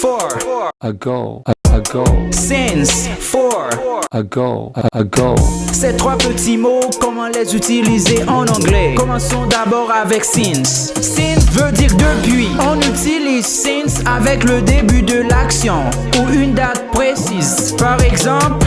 four ago, since four ago. Ces trois petits mots, comment les utiliser en anglais? Commençons d'abord avec since. Since veut dire depuis. On utilise since avec le début de l'action ou une date précise. Par exemple,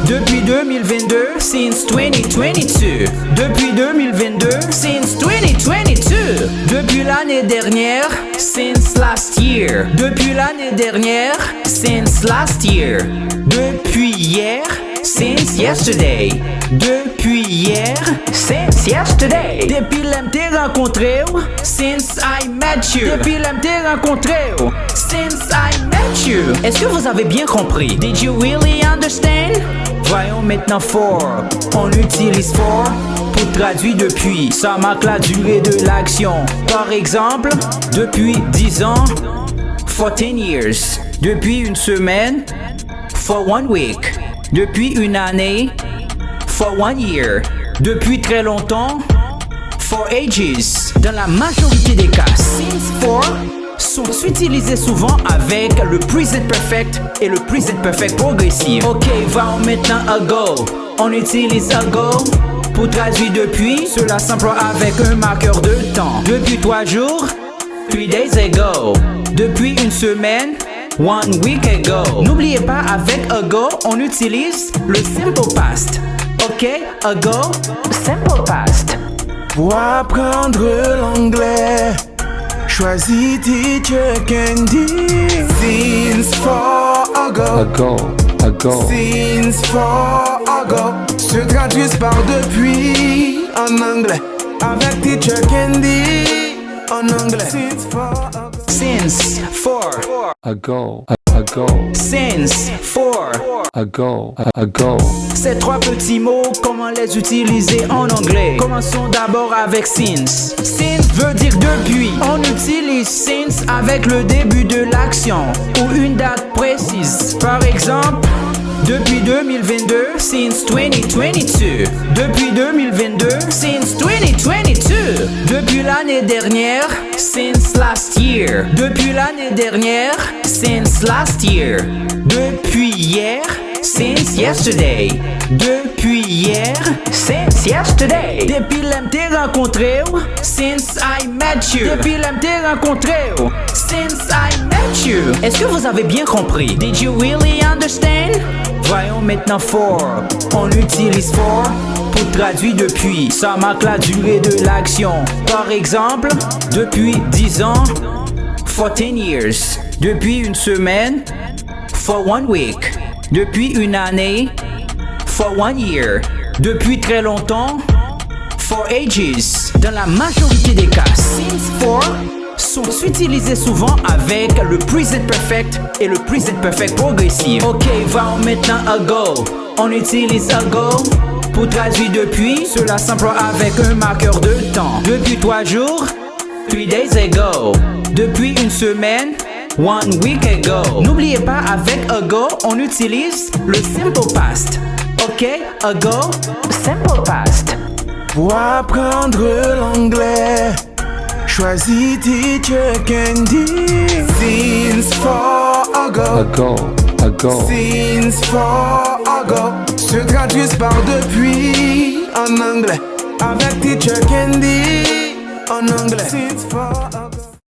depuis 2022, since 2022. Depuis 2022, since 2022. Depuis l'année dernière, since last year. Depuis l'année dernière, since last year. Depuis hier, since yesterday. Depuis hier, since yesterday. Depuis l'MT rencontré, since I met you. Depuis l'MT rencontré, since I met you. Est-ce que vous avez bien compris? Did you really understand? Voyons maintenant for. On utilise for pour traduire depuis. Ça marque la durée de l'action. Par exemple, depuis 10 ans, for 10 years. Depuis une semaine, for 1 week. Depuis une année, for 1 year. Depuis très longtemps, for ages. Dans la majorité des cas, since for sont utilisés souvent avec le present perfect et le present perfect progressif. Ok, voyons maintenant ago. On utilise ago pour traduire depuis. Cela s'emploie avec un marqueur de temps. Depuis 3 jours, 3 days ago. Depuis une semaine, 1 week ago. N'oubliez pas, avec ago, on utilise le simple past. Ok, ago, simple past. Pour apprendre l'anglais, choisis Teacher Candy. Since for ago. Since for ago se traduisent par depuis en anglais avec Teacher Candy en anglais. Since for ago. Since for Ago. Since for Ago. Ces trois petits mots, comment les utiliser en anglais? Commençons d'abord avec since. Since veut dire depuis. On utilise since avec le début de l'action ou une date précise. Par exemple, depuis 2022, since 2022. Depuis 2022, since 2022. Depuis l'année dernière, since last year. Depuis l'année dernière, since last year. Depuis hier, since yesterday. Depuis hier, since yesterday. Depuis l'MT rencontré, since I met you. Depuis l'MT rencontré, since I met you. Est-ce que vous avez bien compris? Did you really understand? Voyons maintenant for. On utilise for pour traduire depuis. Ça marque la durée de l'action. Par exemple, depuis 10 ans, for 10 years. Depuis une semaine, for 1 week. Depuis une année, for 1 year. Depuis très longtemps, for ages. Dans la majorité des cas, since for sont utilisés souvent avec le present perfect et le present perfect progressif. Ok, voyons maintenant ago. On utilise ago pour traduire depuis. Cela s'emploie avec un marqueur de temps. Depuis 3 jours, 3 days ago. Depuis une semaine, 1 week ago. N'oubliez pas, avec ago, on utilise le simple past. Ok, ago, simple past. Pour apprendre l'anglais, choisis Teacher Candy. Since for ago. Since for ago se traduisent par depuis en anglais avec Teacher Candy en anglais. Since for ago.